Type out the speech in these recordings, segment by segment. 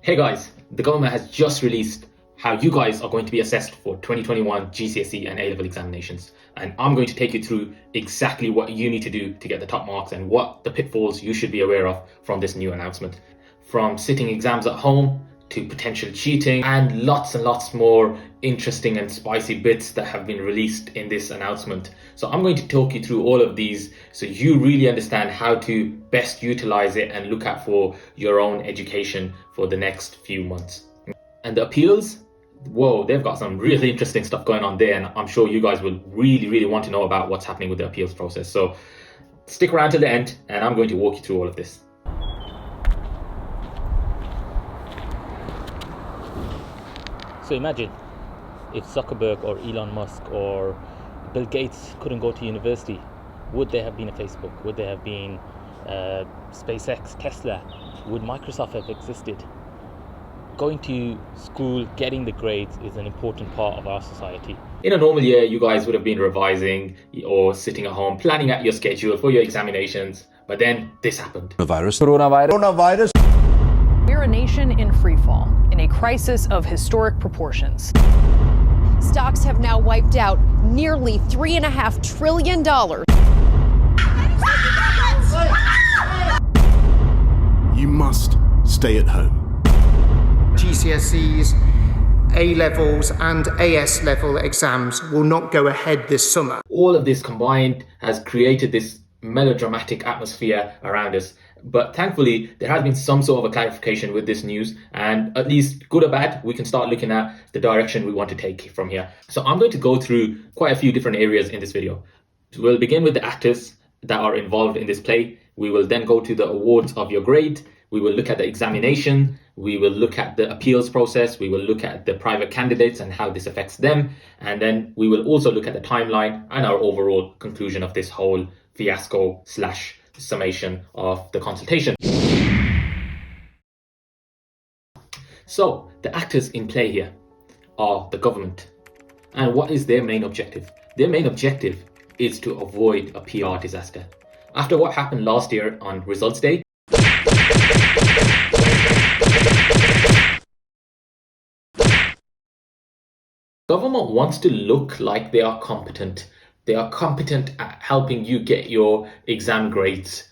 Hey guys, the government has just released how you guys are going to be assessed for 2021 GCSE and A-level examinations. And I'm going to take you through exactly what you need to do to get the top marks and what the pitfalls you should be aware of from this new announcement. From sitting exams at home to potential cheating and lots more interesting and spicy bits that have been released in this announcement. So I'm going to talk you through all of these so you really understand how to best utilize it and look out for your own education for the next few months. And the appeals, whoa, they've got some really interesting stuff going on there, and I'm sure you guys will really want to know about what's happening with the appeals process. So stick around till the end and I'm going to walk you through all of this. So imagine if Zuckerberg or Elon Musk or Bill Gates couldn't go to university. Would there have been a Facebook? Would there have been SpaceX, Tesla? Would Microsoft have existed? Going to school, getting the grades is an important part of our society. In a normal year, you guys would have been revising or sitting at home, planning out your schedule for your examinations. But then this happened. Coronavirus. We're a nation in freefall, in a crisis of historic proportions. Stocks have now wiped out nearly $3.5 trillion. You must stay at home. GCSEs, A-levels and AS level exams will not go ahead this summer. All of this combined has created this melodramatic atmosphere around us. But thankfully, there has been some sort of a clarification with this news, and at least good or bad, we can start looking at the direction we want to take from here. So I'm going to go through quite a few different areas in this video. We'll begin with the actors that are involved in this play. We will then go to the awards of your grade. We will look at the examination. We will look at the appeals process. We will look at the private candidates and how this affects them. And then we will also look at the timeline and our overall conclusion of this whole fiasco / summation of the consultation. So the actors in play here are the government. And what is their main objective? Their main objective is to avoid a PR disaster. After what happened last year on results day, government wants to look like they are competent. They are competent at helping you get your exam grades.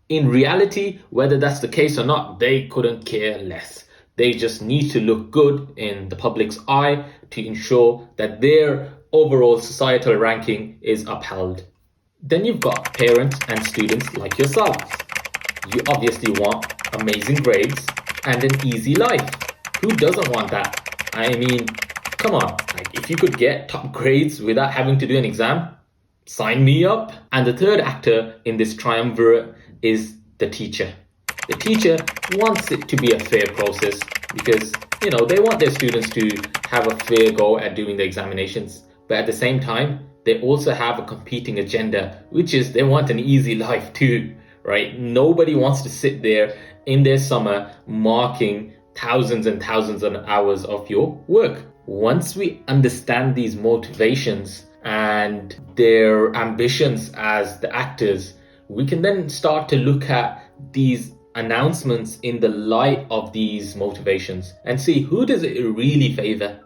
In reality, whether that's the case or not, they couldn't care less. They just need to look good in the public's eye to ensure that their overall societal ranking is upheld. Then you've got parents and students like yourselves. You obviously want amazing grades and an easy life. Who doesn't want that? I mean, come on, if you could get top grades without having to do an exam, sign me up. And the third actor in this triumvirate is the teacher. The teacher wants it to be a fair process because, they want their students to have a fair go at doing the examinations. But at the same time, they also have a competing agenda, which is they want an easy life too, right? Nobody wants to sit there in their summer marking thousands and thousands of hours of your work. Once we understand these motivations and their ambitions as the actors, we can then start to look at these announcements in the light of these motivations and see who does it really favor.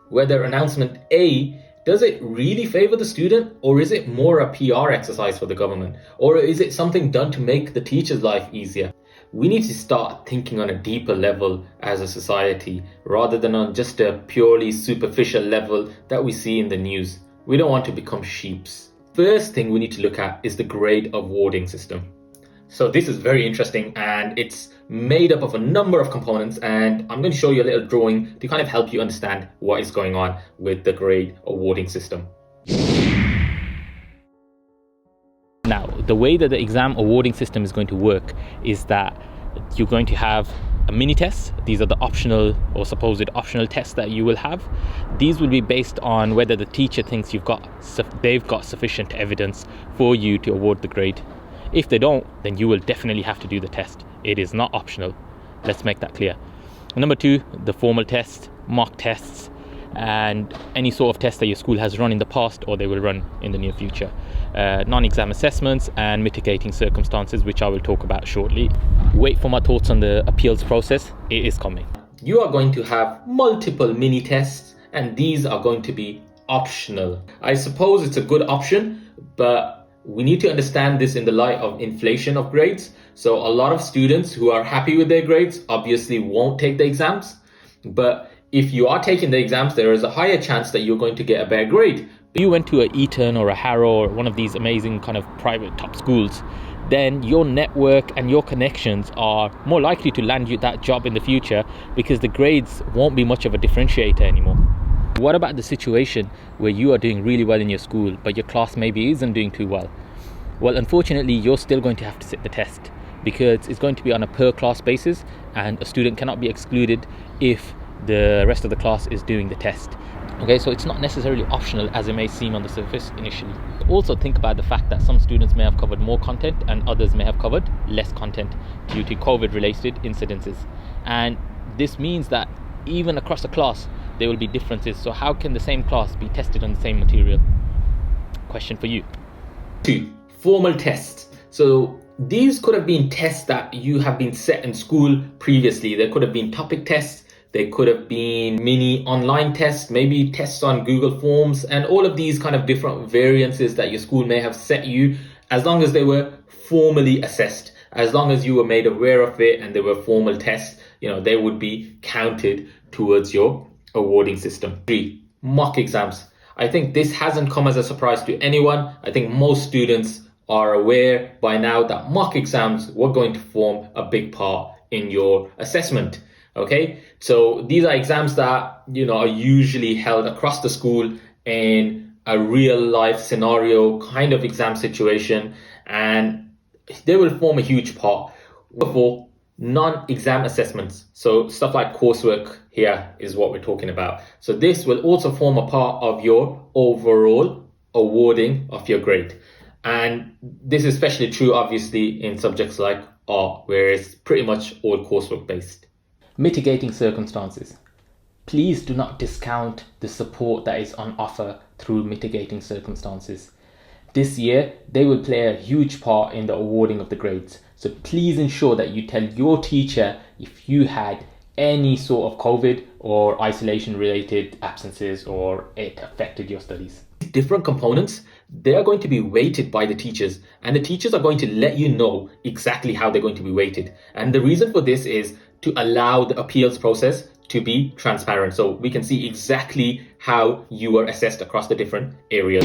Whether announcement A, does it really favor the student, or is it more a PR exercise for the government? Or is it something done to make the teacher's life easier? We need to start thinking on a deeper level as a society rather than on just a purely superficial level that we see in the news. We don't want to become sheeps. First thing we need to look at is the grade awarding system. So this is very interesting and it's made up of a number of components, and I'm going to show you a little drawing to kind of help you understand what is going on with the grade awarding system. Now, the way that the exam awarding system is going to work is that you're going to have a mini test. These are the optional or supposed optional tests that you will have. These will be based on whether the teacher thinks they've got sufficient evidence for you to award the grade. If they don't, then you will definitely have to do the test. It is not optional. Let's make that clear. Number 2, the formal test, mock tests, and any sort of test that your school has run in the past or they will run in the near future. Non-exam assessments and mitigating circumstances, which I will talk about shortly. Wait for my thoughts on the appeals process. It is coming. you are going to have multiple mini tests, and these are going to be optional. I suppose it's a good option, but we need to understand this in the light of inflation of grades. So a lot of students who are happy with their grades obviously won't take the exams. But if you are taking the exams, there is a higher chance that you're going to get a better grade. If you went to a Eton or a Harrow or one of these amazing kind of private top schools, then your network and your connections are more likely to land you that job in the future, because the grades won't be much of a differentiator anymore. What about the situation where you are doing really well in your school, but your class maybe isn't doing too well? Well, unfortunately, you're still going to have to sit the test, because it's going to be on a per class basis, and a student cannot be excluded if the rest of the class is doing the test. Okay, so it's not necessarily optional as it may seem on the surface initially. Also think about the fact that some students may have covered more content and others may have covered less content due to COVID-related incidences. And this means that even across the class, there will be differences. So how can the same class be tested on the same material? Question for you. 2. Formal tests. So these could have been tests that you have been set in school previously. There could have been topic tests. They could have been mini online tests, maybe tests on Google Forms, and all of these kind of different variances that your school may have set you, as long as they were formally assessed, as long as you were made aware of it and they were formal tests, they would be counted towards your awarding system. 3. Mock exams. I think this hasn't come as a surprise to anyone. I think most students are aware by now that mock exams were going to form a big part in your assessment. Okay, so these are exams that, are usually held across the school in a real life scenario kind of exam situation, and they will form a huge part. For non-exam assessments, so stuff like coursework here is what we're talking about. So this will also form a part of your overall awarding of your grade. And this is especially true, obviously, in subjects like art, where it's pretty much all coursework based. Mitigating circumstances. Please do not discount the support that is on offer through mitigating circumstances. This year, they will play a huge part in the awarding of the grades. So please ensure that you tell your teacher if you had any sort of COVID or isolation related absences or it affected your studies. Different components, they are going to be weighted by the teachers, and the teachers are going to let you know exactly how they're going to be weighted. And the reason for this is to allow the appeals process to be transparent, so we can see exactly how you were assessed across the different areas.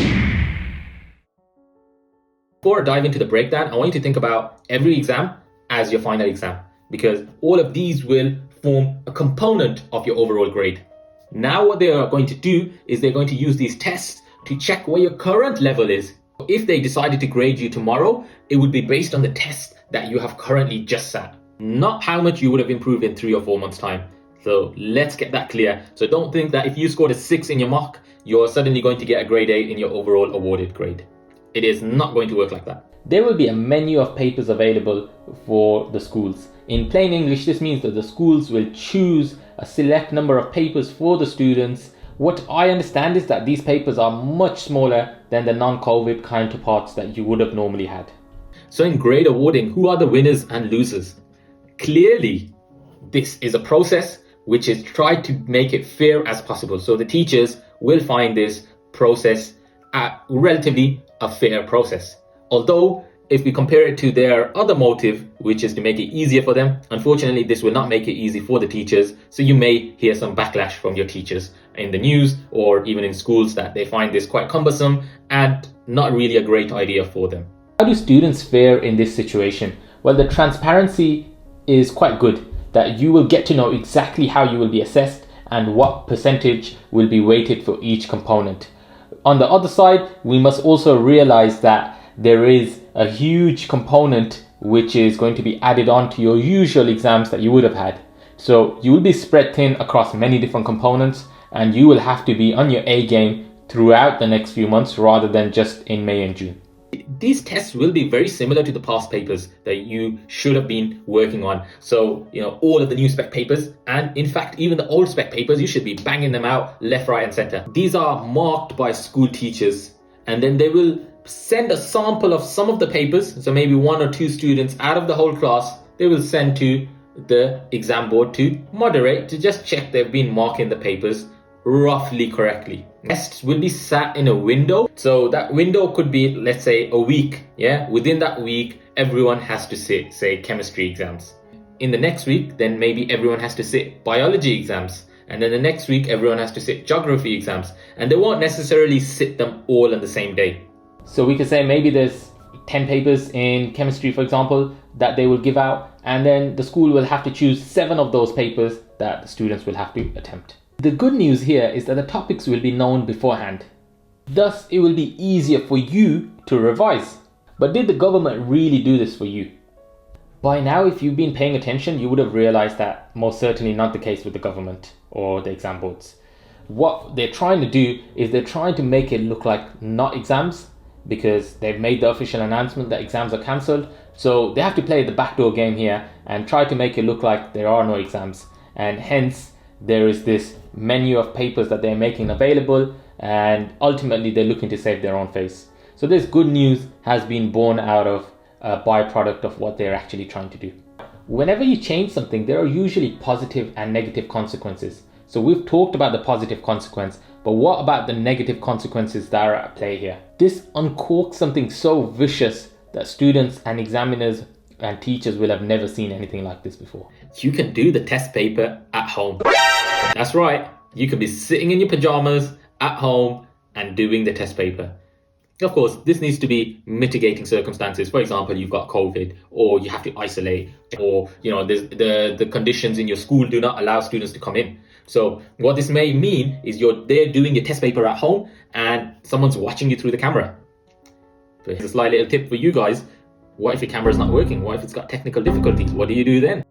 Before I dive into the breakdown, I want you to think about every exam as your final exam, because all of these will form a component of your overall grade. Now what they are going to do is they're going to use these tests to check where your current level is. If they decided to grade you tomorrow, it would be based on the test that you have currently just sat, not how much you would have improved in 3 or 4 months' time. So let's get that clear. So don't think that if you scored a 6 in your mock, you're suddenly going to get a grade 8 in your overall awarded grade. It is not going to work like that. There will be a menu of papers available for the schools. In plain English, this means that the schools will choose a select number of papers for the students. What I understand is that these papers are much smaller than the non-COVID counterparts that you would have normally had. So in grade awarding, who are the winners and losers? Clearly, this is a process which is tried to make it fair as possible. So the teachers will find this process relatively a fair process. Although, if we compare it to their other motive, which is to make it easier for them, unfortunately, this will not make it easy for the teachers. So you may hear some backlash from your teachers in the news or even in schools that they find this quite cumbersome and not really a great idea for them. How do students fare in this situation? Well, the transparency is quite good, that you will get to know exactly how you will be assessed and what percentage will be weighted for each component. On the other side, we must also realize that there is a huge component which is going to be added on to your usual exams that you would have had. So you will be spread thin across many different components, and you will have to be on your A game throughout the next few months rather than just in May and June. These tests will be very similar to the past papers that you should have been working on. So, all of the new spec papers, and in fact, even the old spec papers, you should be banging them out left, right, and center. These are marked by school teachers, and then they will send a sample of some of the papers. So maybe 1 or 2 students out of the whole class, they will send to the exam board to moderate, to just check they've been marking the papers roughly correctly. Tests will be sat in a window. So that window could be, let's say, a week. Yeah, within that week, everyone has to sit, say, chemistry exams. In the next week, then maybe everyone has to sit biology exams. And then the next week, everyone has to sit geography exams. And they won't necessarily sit them all on the same day. So we could say maybe there's 10 papers in chemistry, for example, that they will give out. And then the school will have to choose 7 of those papers that the students will have to attempt. The good news here is that the topics will be known beforehand. Thus, it will be easier for you to revise. But did the government really do this for you? By now, if you've been paying attention, you would have realized that most certainly not the case with the government or the exam boards. What they're trying to do is they're trying to make it look like not exams, because they've made the official announcement that exams are cancelled. So they have to play the backdoor game here and try to make it look like there are no exams. And hence, there is this menu of papers that they're making available, and ultimately they're looking to save their own face. So this good news has been born out of a byproduct of what they're actually trying to do. Whenever you change something, there are usually positive and negative consequences. So we've talked about the positive consequence, but what about the negative consequences that are at play here? This uncorks something so vicious that students and examiners and teachers will have never seen anything like this before. You can do the test paper at home. That's right. You could be sitting in your pajamas at home and doing the test paper. Of course, this needs to be mitigating circumstances. For example, you've got COVID, or you have to isolate, or the conditions in your school do not allow students to come in. So what this may mean is you're there doing your test paper at home and someone's watching you through the camera. But here's a slight little tip for you guys. What if your camera's not working? What if it's got technical difficulties? What do you do then?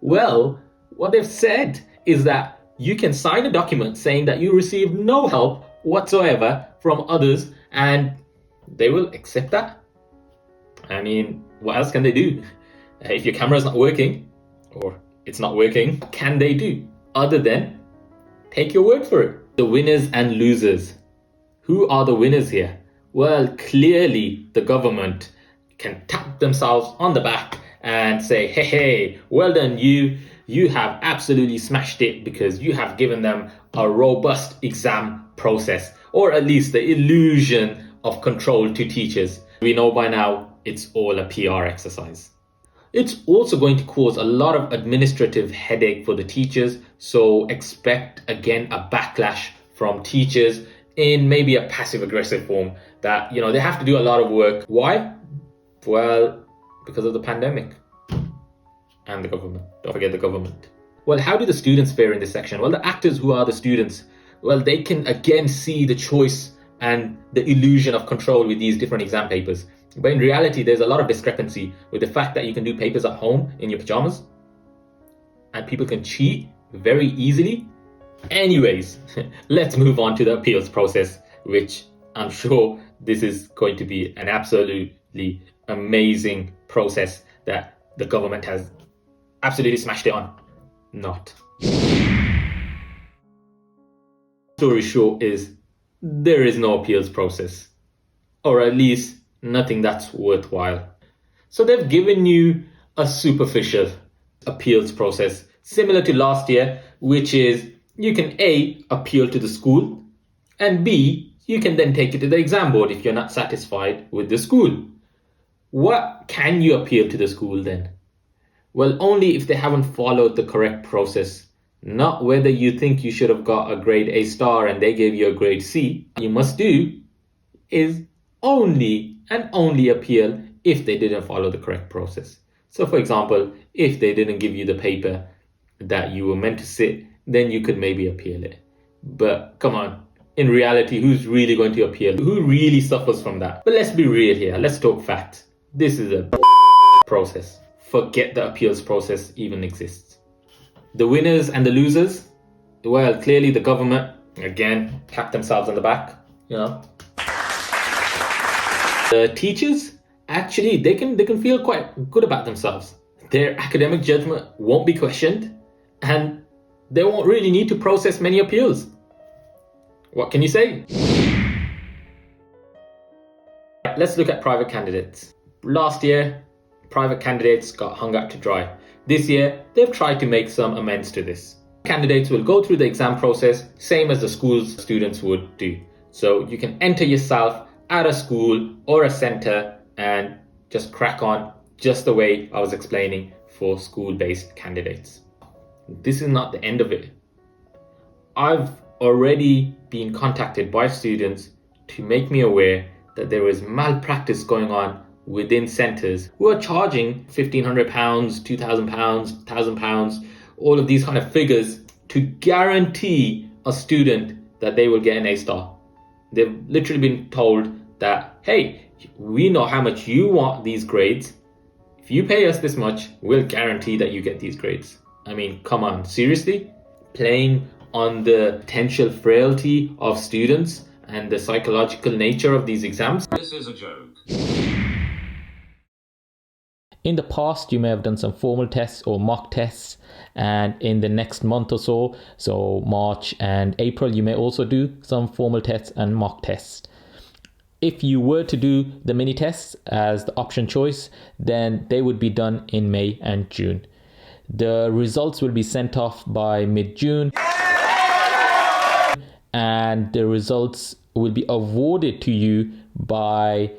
Well, what they've said is that you can sign a document saying that you received no help whatsoever from others, and they will accept that. I mean, what else can they do? If your camera is not working, or it's not working, what can they do other than take your word for it? The winners and losers. Who are the winners here? Well, clearly the government can tap themselves on the back and say, hey, well done you. You have absolutely smashed it because you have given them a robust exam process, or at least the illusion of control to teachers. We know by now it's all a PR exercise. It's also going to cause a lot of administrative headache for the teachers, so expect again a backlash from teachers in maybe a passive-aggressive form that, they have to do a lot of work. Why? Well, because of the pandemic. And the government. Don't forget the government. Well, how do the students fare in this section? Well, the actors who are the students, well, they can again see the choice and the illusion of control with these different exam papers. But in reality, there's a lot of discrepancy with the fact that you can do papers at home in your pajamas and people can cheat very easily. Anyways, let's move on to the appeals process, which I'm sure this is going to be an absolutely amazing process that the government has absolutely smashed it on. Not. Story short is there is no appeals process, or at least nothing that's worthwhile. So they've given you a superficial appeals process similar to last year, which is you can A, appeal to the school, and B, you can then take it to the exam board if you're not satisfied with the school. What can you appeal to the school then? Well, only if they haven't followed the correct process, not whether you think you should have got a grade A star and they gave you a grade C. What you must do is only and only appeal if they didn't follow the correct process. So for example, if they didn't give you the paper that you were meant to sit, then you could maybe appeal it. But come on, in reality, who's really going to appeal? Who really suffers from that? But let's be real here. Let's talk facts. This is a process. Forget the appeals process even exists. The winners and the losers, well, clearly the government, again, pat themselves on the back, The teachers, actually, they can feel quite good about themselves. Their academic judgment won't be questioned, and they won't really need to process many appeals. What can you say? right, let's look at private candidates. Last year, private candidates got hung out to dry. This year, they've tried to make some amends to this. Candidates will go through the exam process, same as the school's students would do. So you can enter yourself at a school or a center and just crack on just the way I was explaining for school-based candidates. This is not the end of it. I've already been contacted by students to make me aware that there is malpractice going on within centres who are charging £1,500, £2,000, £1,000, all of these kind of figures to guarantee a student that they will get an A star. They've literally been told that, hey, we know how much you want these grades. If you pay us this much, we'll guarantee that you get these grades. I mean, come on, seriously? Playing on the potential frailty of students and the psychological nature of these exams? This is a joke. In the past, you may have done some formal tests or mock tests, and in the next month or so March and April, you may also do some formal tests and mock tests. If you were to do the mini tests as the option choice, then they would be done in May and June. The results will be sent off by mid-June, and the results will be awarded to you by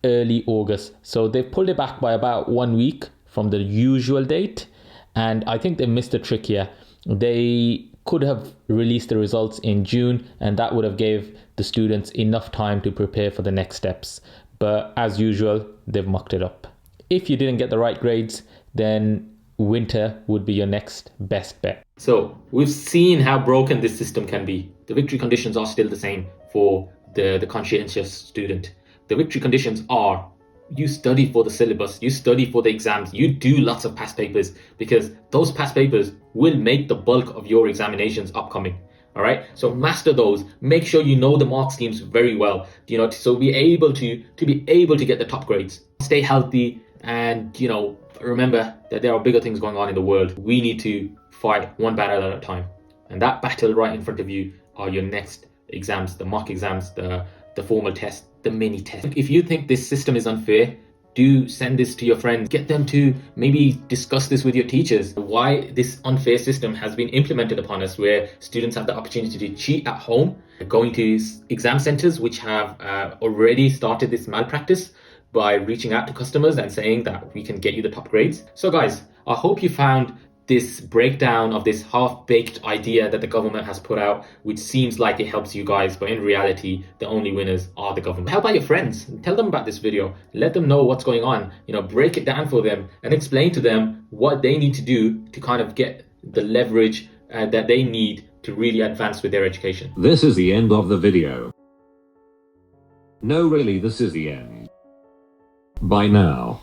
early August. So they've pulled it back by about 1 week from the usual date, and I think they missed a trick here. They could have released the results in June, and that would have gave the students enough time to prepare for the next steps. But as usual, they've mucked it up. If you didn't get the right grades, then winter would be your next best bet. So we've seen how broken this system can be. The victory conditions are still the same for the conscientious student. The victory conditions are you study for the syllabus, you study for the exams, you do lots of past papers, because those past papers will make the bulk of your examinations upcoming. All right, so master those. Make sure you know the mark schemes very well, so be able to get the top grades. Stay healthy, and remember that there are bigger things going on in the world. We need to fight one battle at a time, and that battle right in front of you are your next exams, the mock exams, the formal test, the mini test. If you think this system is unfair, do send this to your friends. Get them to maybe discuss this with your teachers. Why this unfair system has been implemented upon us, where students have the opportunity to cheat at home, going to exam centers which have already started this malpractice by reaching out to customers and saying that we can get you the top grades. So guys, I hope you found this breakdown of this half-baked idea that the government has put out, which seems like it helps you guys, but in reality, the only winners are the government. Help out your friends. Tell them about this video. Let them know what's going on. Break it down for them and explain to them what they need to do to kind of get the leverage that they need to really advance with their education. This is the end of the video. No, really, this is the end. Bye now.